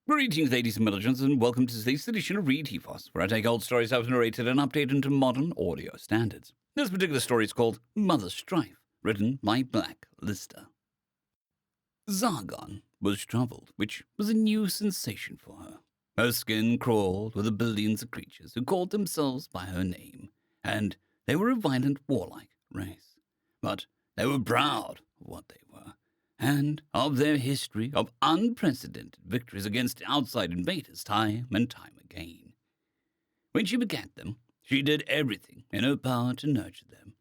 Greetings, ladies and milligans, and welcome to today's edition of re440, where I take old stories I've narrated and update into modern audio standards. This particular story is called Mother Strife, written by Black Lister. Zargon was troubled, which was a new sensation for her. Her skin crawled with the billions of creatures who called themselves by her name, and they were a violent, warlike race. But they were proud of what they were, and of their history of unprecedented victories against outside invaders time and time again. When she begat them, she did everything in her power to nurture them.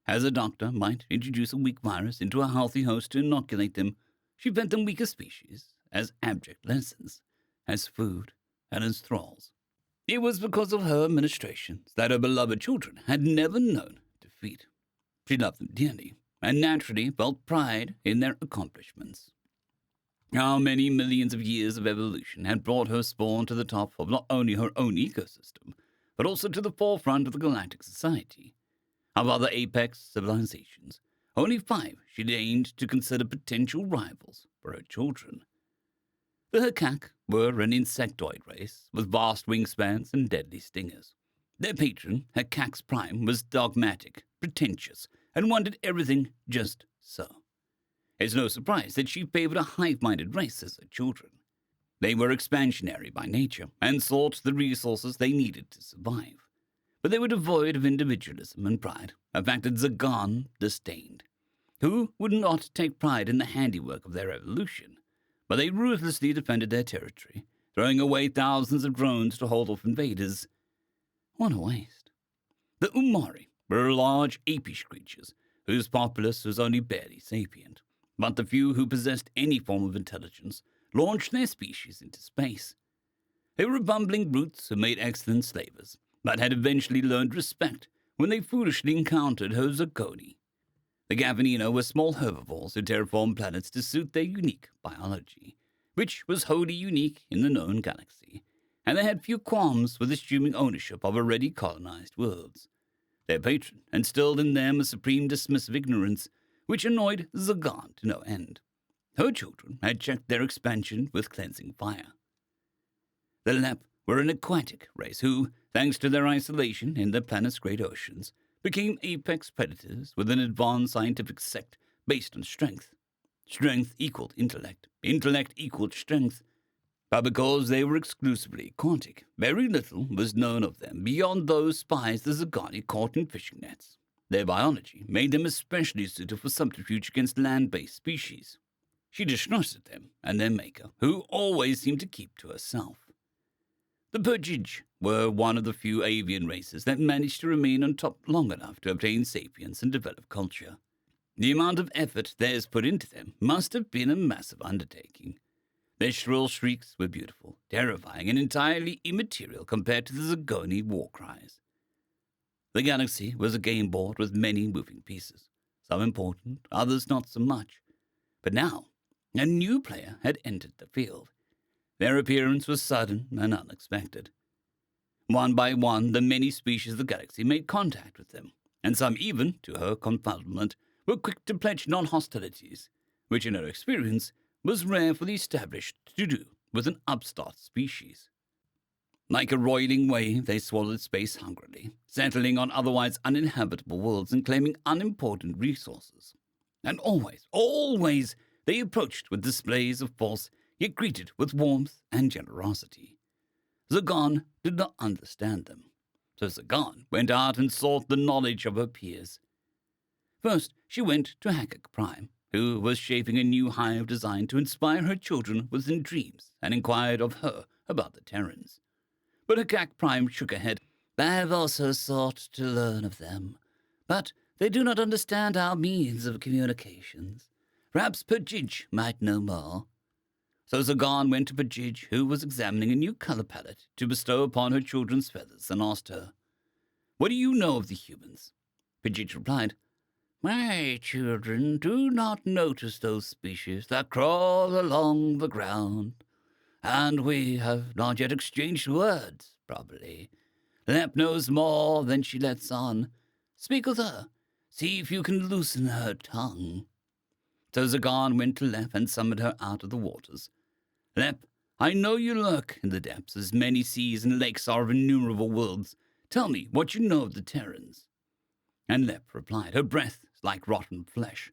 As a doctor might introduce a weak virus into a healthy host to inoculate them, she fed them weaker species as abject lessons, as food, and as thralls. It was because of her ministrations that her beloved children had never known defeat. She loved them dearly, and naturally felt pride in their accomplishments. How many millions of years of evolution had brought her spawn to the top of not only her own ecosystem, but also to the forefront of the galactic society. Of other apex civilizations, only 5 she deigned to consider potential rivals for her children. The Hakak were an insectoid race with vast wingspans and deadly stingers. Their patron, Hakax Prime, was dogmatic, pretentious, and wanted everything just so. It's no surprise that she favored a hive-minded race as her children. They were expansionary by nature and sought the resources they needed to survive. But they were devoid of individualism and pride, a fact that Zagan disdained. Who would not take pride in the handiwork of their evolution? But they ruthlessly defended their territory, throwing away thousands of drones to hold off invaders. What a waste. The Umari were large apish creatures whose populace was only barely sapient, but the few who possessed any form of intelligence launched their species into space. They were bumbling brutes who made excellent slavers, but had eventually learned respect when they foolishly encountered her Zirconi. The Gavanino were small herbivores who terraformed planets to suit their unique biology, which was wholly unique in the known galaxy, and they had few qualms with assuming ownership of already colonized worlds. Their patron instilled in them a supreme dismissive ignorance, which annoyed Zagan to no end. Her children had checked their expansion with cleansing fire. The Lep were an aquatic race who, thanks to their isolation in the planet's great oceans, became apex predators with an advanced scientific sect based on strength. Strength equaled intellect, intellect equaled strength. But because they were exclusively aquatic, very little was known of them beyond those spies the Zagani caught in fishing nets. Their biology made them especially suited for subterfuge against land-based species. She distrusted them and their maker, who always seemed to keep to herself. The Purgij were one of the few avian races that managed to remain on top long enough to obtain sapience and develop culture. The amount of effort theirs put into them must have been a massive undertaking. Their shrill shrieks were beautiful, terrifying, and entirely immaterial compared to the Zagoni war cries. The galaxy was a game board with many moving pieces, some important, others not so much. But now, a new player had entered the field. Their appearance was sudden and unexpected. One by one, the many species of the galaxy made contact with them, and some even, to her confuddlement, were quick to pledge non-hostilities, which in her experience was rare for the established to do with an upstart species. Like a roiling wave, they swallowed space hungrily, settling on otherwise uninhabitable worlds and claiming unimportant resources. And always, they approached with displays of force, yet greeted with warmth and generosity. Zagan did not understand them, so Zagan went out and sought the knowledge of her peers. First, she went to Hakak Prime, who was shaping a new hive designed to inspire her children within dreams, and inquired of her about the Terrans. But Hakak Prime shook her head. I have also sought to learn of them, but they do not understand our means of communications. Perhaps Purgij might know more. So Zagan went to Purgij, who was examining a new color palette to bestow upon her children's feathers, and asked her, "What do you know of the humans?" Purgij replied, "My children do not notice those species that crawl along the ground, and we have not yet exchanged words, probably. Lep knows more than she lets on. Speak with her. See if you can loosen her tongue." So Zagan went to Lep and summoned her out of the waters. "Lep, I know you lurk in the depths, as many seas and lakes are of innumerable worlds. Tell me what you know of the Terrans. And Lep replied, her breath like rotten flesh.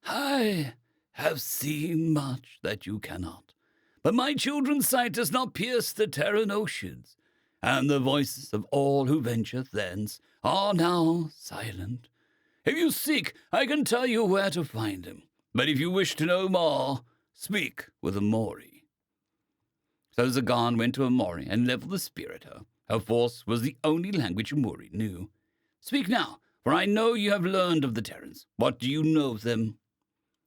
I have seen much that you cannot, but my children's sight does not pierce the Terran oceans, and the voices of all who venture thence are now silent. If you seek, I can tell you where to find him, but if you wish to know more, speak with Amori. So Zagan went to Amori and leveled the spear at her. Her force was the only language Amori knew. Speak now, for I know you have learned of the Terrans. What do you know of them?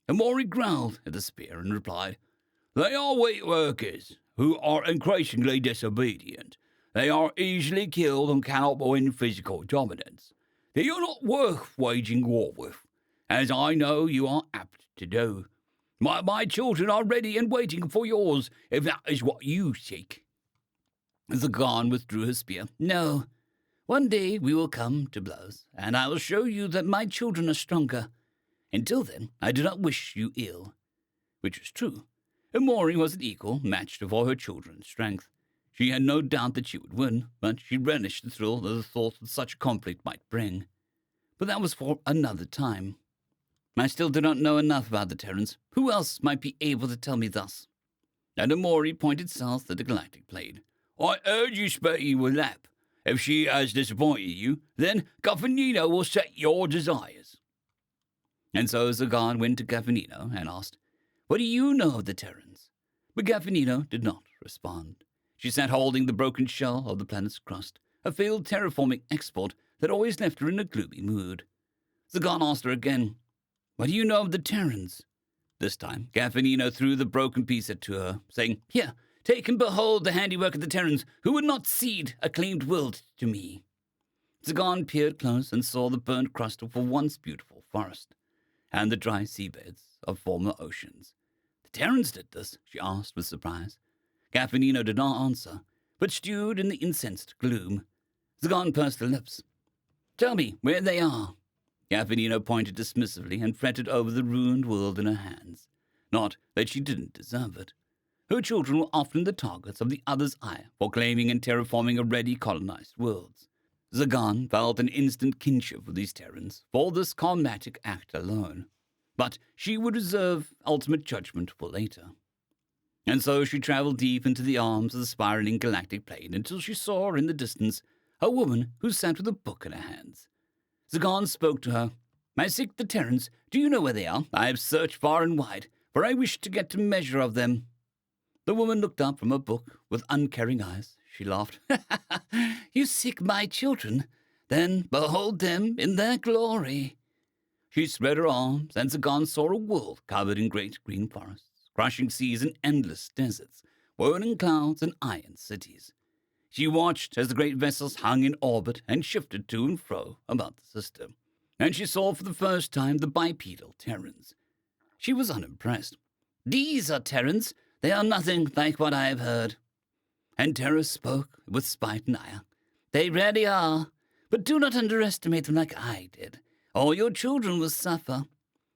Amori growled at the spear and replied, They are wheat workers, who are increasingly disobedient. They are easily killed and cannot win physical dominance. They are not worth waging war with, as I know you are apt to do. My children are ready and waiting for yours, if that is what you seek. Zagan withdrew his spear. No, one day we will come to blows, and I will show you that my children are stronger. Until then, I do not wish you ill. Which was true. Amori was an equal, matched for her children's strength. She had no doubt that she would win, but she relished the thrill that the thought of such conflict might bring. But that was for another time. I still do not know enough about the Terrans. Who else might be able to tell me thus? And Amori pointed south at the galactic plane. I urge you speak with Lap. If she has disappointed you, then Gaffanino will set your desires. And so Zagan went to Gaffanino and asked, What do you know of the Terrans? But Gaffanino did not respond. She sat holding the broken shell of the planet's crust, a failed terraforming export that always left her in a gloomy mood. Zagan asked her again, What do you know of the Terrans? This time, Gaffanino threw the broken piece to her, saying, Here, take and behold the handiwork of the Terrans, who would not cede a claimed world to me. Zagan peered close and saw the burnt crust of a once beautiful forest, and the dry seabeds of former oceans. The Terrans did this, she asked with surprise. Gaffanino did not answer, but stewed in the incensed gloom. Zagan pursed her lips. Tell me where they are. Gaffanino pointed dismissively and fretted over the ruined world in her hands. Not that she didn't deserve it. Her children were often the targets of the other's ire for claiming and terraforming already colonized worlds. Zagan felt an instant kinship with these Terrans for this combatic act alone. But she would reserve ultimate judgment for later. And so she traveled deep into the arms of the spiraling galactic plane until she saw in the distance a woman who sat with a book in her hands. Zagan spoke to her. I seek the Terrans. Do you know where they are? I have searched far and wide, for I wish to get a measure of them. The woman looked up from her book with uncaring eyes. She laughed. You seek my children? Then behold them in their glory. She spread her arms, and Zagan saw a world covered in great green forests, crushing seas and endless deserts, whirling clouds and iron cities. She watched as the great vessels hung in orbit and shifted to and fro about the system, and she saw for the first time the bipedal Terrans. She was unimpressed. These are Terrans. They are nothing like what I have heard. And Terra spoke with spite and ire. They really are, but do not underestimate them like I did, or your children will suffer.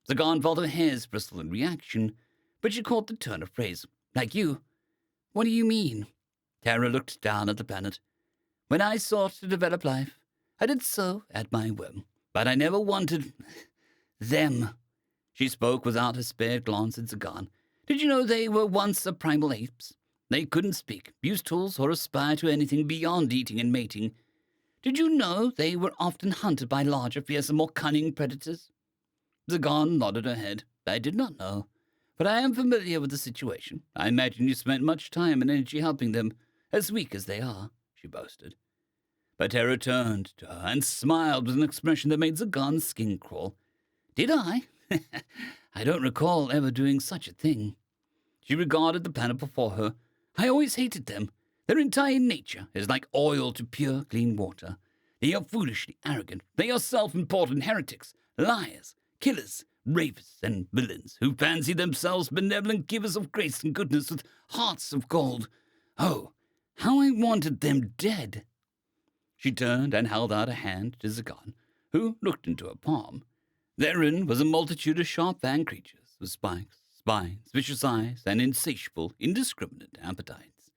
Zagan felt her hairs bristle in reaction, but she caught the turn of phrase. Like you? What do you mean? Terra looked down at the planet. When I sought to develop life, I did so at my whim, but I never wanted them. She spoke without a spared glance at Zagan. Did you know they were once the primal apes? They couldn't speak, use tools, or aspire to anything beyond eating and mating. Did you know they were often hunted by larger, fiercer, more cunning predators? Zagan nodded her head. I did not know, but I am familiar with the situation. I imagine you spent much time and energy helping them, as weak as they are, she boasted. But Terra turned to her and smiled with an expression that made Zagan's skin crawl. Did I? I don't recall ever doing such a thing. She regarded the planet before her. I always hated them. Their entire nature is like oil to pure, clean water. They are foolishly arrogant. They are self-important heretics, liars, killers, rapists, and villains who fancy themselves benevolent givers of grace and goodness with hearts of gold. Oh, how I wanted them dead. She turned and held out a hand to Zagan, who looked into her palm. Therein was a multitude of sharp-fanged creatures with spikes, spines, vicious eyes, and insatiable, indiscriminate appetites.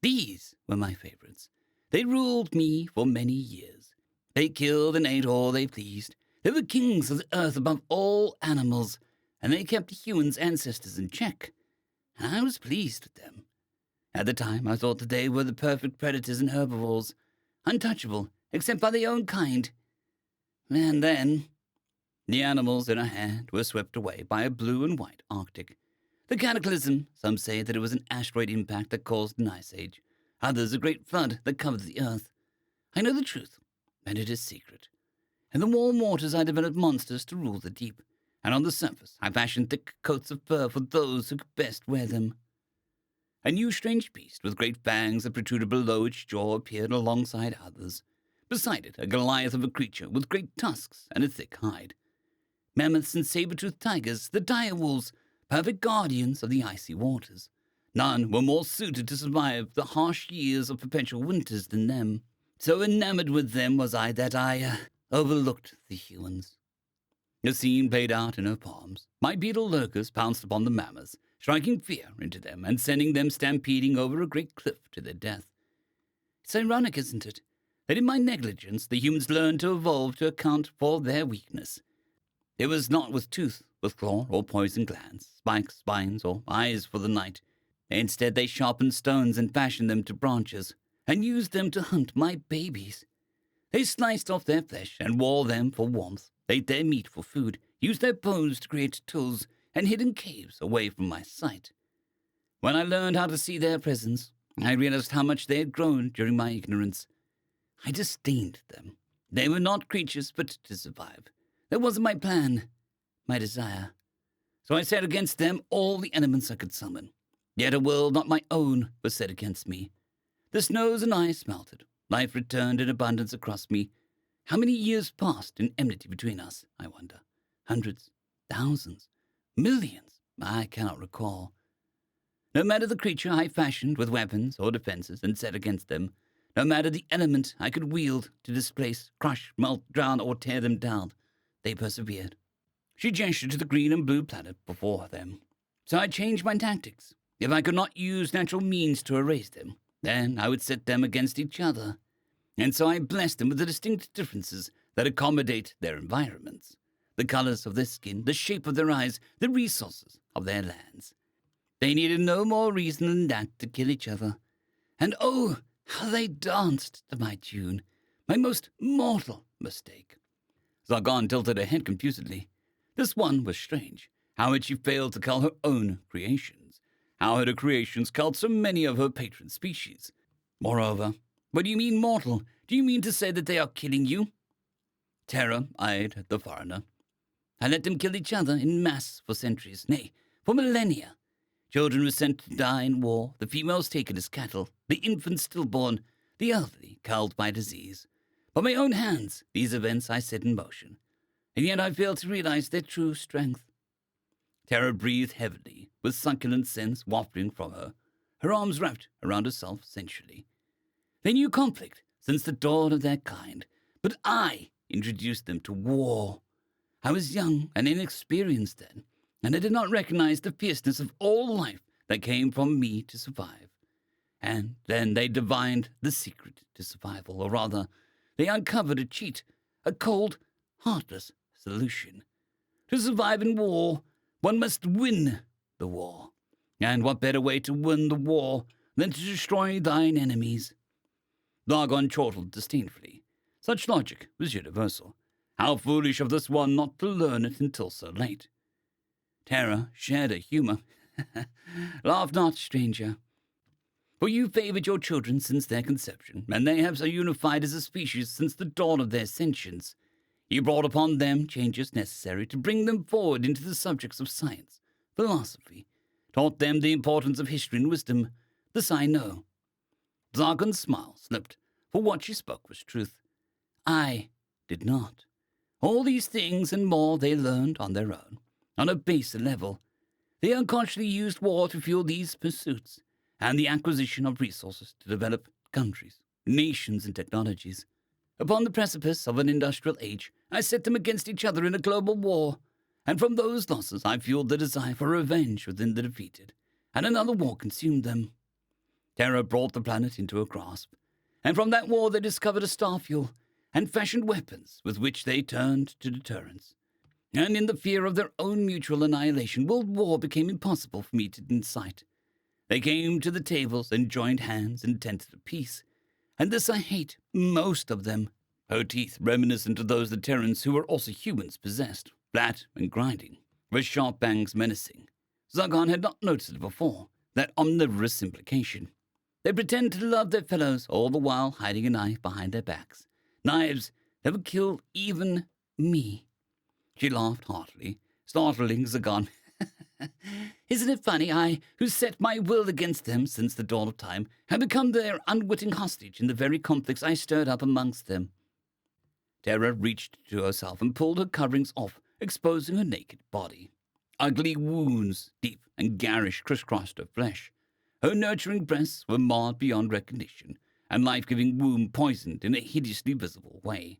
These were my favorites. They ruled me for many years. They killed and ate all they pleased. They were kings of the earth above all animals, and they kept humans' ancestors in check. And I was pleased with them. At the time, I thought that they were the perfect predators and herbivores, untouchable except by their own kind. And then, the animals in our hand were swept away by a blue and white Arctic. The cataclysm, some say that it was an asteroid impact that caused an ice age, others a great flood that covered the earth. I know the truth, and it is secret. In the warm waters I developed monsters to rule the deep, and on the surface I fashioned thick coats of fur for those who could best wear them. A new strange beast with great fangs that protruded below its jaw appeared alongside others. Beside it, a Goliath of a creature with great tusks and a thick hide. Mammoths and saber-toothed tigers, the dire wolves, perfect guardians of the icy waters. None were more suited to survive the harsh years of perpetual winters than them. So enamored with them was I that I overlooked the humans. The scene played out in her palms. My beetle lurkers pounced upon the mammoths, striking fear into them and sending them stampeding over a great cliff to their death. It's ironic, isn't it, that in my negligence the humans learned to evolve to account for their weakness. It was not with tooth, with claw, or poison glands, spikes, spines, or eyes for the night. Instead they sharpened stones and fashioned them to branches, and used them to hunt my babies. They sliced off their flesh and wore them for warmth, ate their meat for food, used their bones to create tools, and hid in caves away from my sight. When I learned how to see their presence, I realized how much they had grown during my ignorance. I disdained them. They were not creatures fit to survive. That wasn't my plan, my desire. So I set against them all the elements I could summon. Yet a world not my own was set against me. The snows and ice melted. Life returned in abundance across me. How many years passed in enmity between us, I wonder? Hundreds, thousands, millions, I cannot recall. No matter the creature I fashioned with weapons or defenses and set against them, no matter the element I could wield to displace, crush, melt, drown, or tear them down, they persevered. She gestured to the green and blue planet before them. So I changed my tactics. If I could not use natural means to erase them, then I would set them against each other. And so I blessed them with the distinct differences that accommodate their environments, the colors of their skin, the shape of their eyes, the resources of their lands. They needed no more reason than that to kill each other. And oh, how they danced to my tune, my most mortal mistake. Zargon tilted her head confusedly. This one was strange. How had she failed to cull her own creations? How had her creations culled so many of her patron species? Moreover, what do you mean mortal? Do you mean to say that they are killing you? Terror eyed the foreigner. I let them kill each other in mass for centuries, nay, for millennia. Children were sent to die in war, the females taken as cattle, the infants stillborn, the elderly culled by disease. By my own hands, these events I set in motion, and yet I failed to realize their true strength. Terror breathed heavily, with succulent scents wafting from her, her arms wrapped around herself sensually. They knew conflict since the dawn of their kind, but I introduced them to war. I was young and inexperienced then, and I did not recognize the fierceness of all life that came from me to survive. And then they divined the secret to survival, or rather, they uncovered a cheat, a cold, heartless solution. To survive in war, one must win the war. And what better way to win the war than to destroy thine enemies? Zargon chortled disdainfully. Such logic was universal. How foolish of this one not to learn it until so late. Terror shared her humor. Laugh not, stranger. For you favored your children since their conception, and they have so unified as a species since the dawn of their sentience. You brought upon them changes necessary to bring them forward into the subjects of science, philosophy, taught them the importance of history and wisdom. This I know. Zargon's smile slipped, for what she spoke was truth. I did not. All these things and more they learned on their own, on a baser level. They unconsciously used war to fuel these pursuits, and the acquisition of resources to develop countries, nations, and technologies. Upon the precipice of an industrial age, I set them against each other in a global war. and from those losses I fueled the desire for revenge within the defeated, and another war consumed them. Terror brought the planet into a grasp, and from that war they discovered a star fuel and fashioned weapons with which they turned to deterrence. And in the fear of their own mutual annihilation, world war became impossible for me to incite. They came to the tables and joined hands in tentative peace, and this I hate, most of them. Her teeth, reminiscent of those the Terrans who were also humans possessed, flat and grinding, with sharp bangs menacing. Zargon had not noticed it before, that omnivorous implication. They pretend to love their fellows, all the while hiding a knife behind their backs. Knives that would kill even me. She laughed heartily, startling Zagon. Isn't it funny, I, who set my will against them since the dawn of time, have become their unwitting hostage in the very conflicts I stirred up amongst them? Terra reached to herself and pulled her coverings off, exposing her naked body. Ugly wounds, deep and garish, crisscrossed her flesh. Her nurturing breasts were marred beyond recognition, and life-giving womb poisoned in a hideously visible way.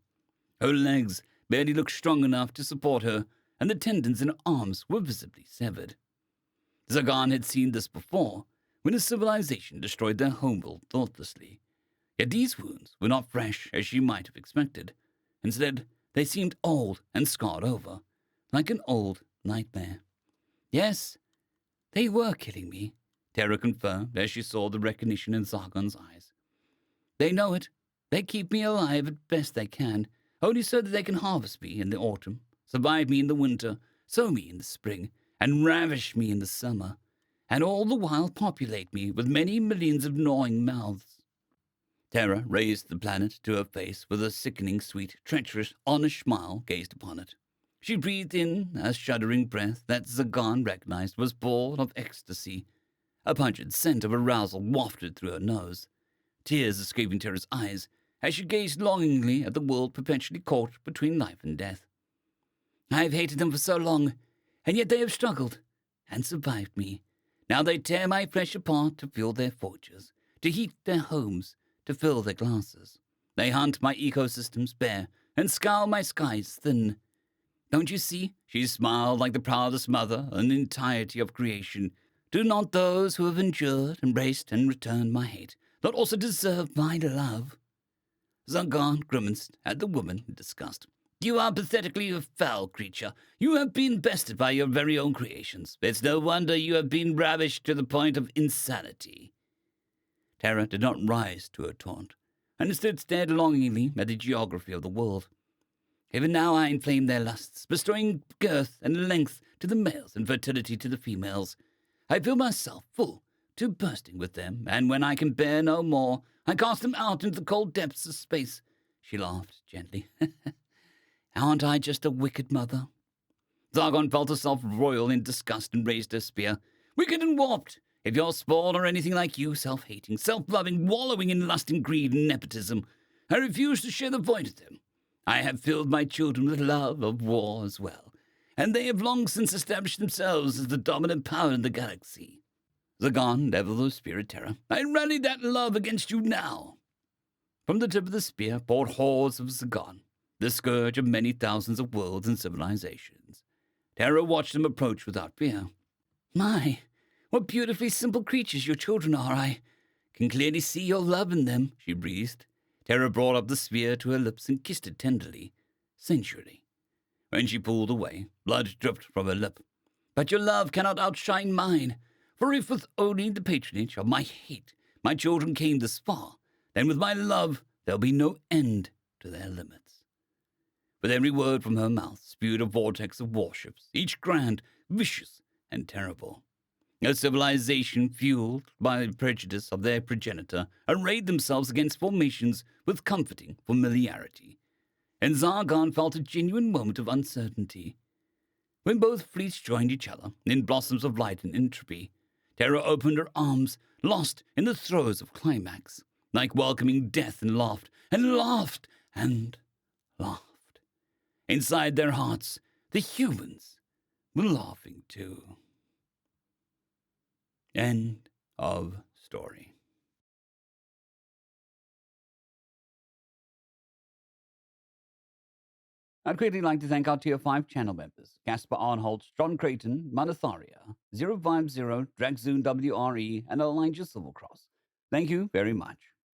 Her legs barely looked strong enough to support her, and the tendons in her arms were visibly severed. Zagan had seen this before, when a civilization destroyed their homeworld thoughtlessly. Yet these wounds were not fresh as she might have expected. Instead, they seemed old and scarred over, like an old nightmare. Yes, they were killing me, Terra confirmed as she saw the recognition in Zargon's eyes. They know it. They keep me alive as best they can, only so that they can harvest me in the autumn, survive me in the winter, sow me in the spring, and ravish me in the summer, and all the while populate me with many millions of gnawing mouths. Terra raised the planet to her face with a sickening, sweet, treacherous, honest smile gazed upon it. She breathed in a shuddering breath that Zagan recognized was born of ecstasy. A pungent scent of arousal wafted through her nose. Tears escaping Terra's eyes as she gazed longingly at the world perpetually caught between life and death. I have hated them for so long, and yet they have struggled and survived me. Now they tear my flesh apart to fuel their forges, to heat their homes, to fill their glasses. They hunt my ecosystems bare and scour my skies thin. Don't you see? She smiled like the proudest mother in the entirety of creation. Do not those who have endured, embraced, and returned my hate not also deserve my love? Zargon grimaced at the woman in disgust. You are pathetically a foul creature. You have been bested by your very own creations. It's no wonder you have been ravished to the point of insanity. Terra did not rise to her taunt, and instead stared longingly at the geography of the world. Even now I inflame their lusts, bestowing girth and length to the males and fertility to the females. I feel myself full to bursting with them, and when I can bear no more, I cast them out into the cold depths of space. She laughed gently. Aren't I just a wicked mother? Zargon felt herself roil in disgust and raised her spear. Wicked and warped! If your spawn are anything like you, self-hating, self-loving, wallowing in lust and greed and nepotism, I refuse to share the void of them. I have filled my children with love of war as well, and they have long since established themselves as the dominant power in the galaxy. Zagan leveled her spear at Terra. I rally that love against you now. From the tip of the spear poured hordes of Zagan, the scourge of many thousands of worlds and civilizations. Terra watched them approach without fear. My, what beautifully simple creatures your children are. I can clearly see your love in them, she breathed. Terra brought up the spear to her lips and kissed it tenderly, sensually. When she pulled away, blood dripped from her lip. But your love cannot outshine mine, for if with only the patronage of my hate my children came this far, then with my love there'll be no end to their limits. With every word from her mouth spewed a vortex of warships, each grand, vicious, and terrible. A civilization fueled by the prejudice of their progenitor arrayed themselves against formations with comforting familiarity, and Zargon felt a genuine moment of uncertainty. When both fleets joined each other in blossoms of light and entropy, Terra opened her arms, lost in the throes of climax, like welcoming death, and laughed, and laughed, and laughed. Inside their hearts, the humans were laughing too. End of story. I'd greatly like to thank our Tier 5 channel members, Casper Arnholt, John Creighton, Manatharia, 050, Dragzoon WRE, and Elijah Silvercross. Thank you very much.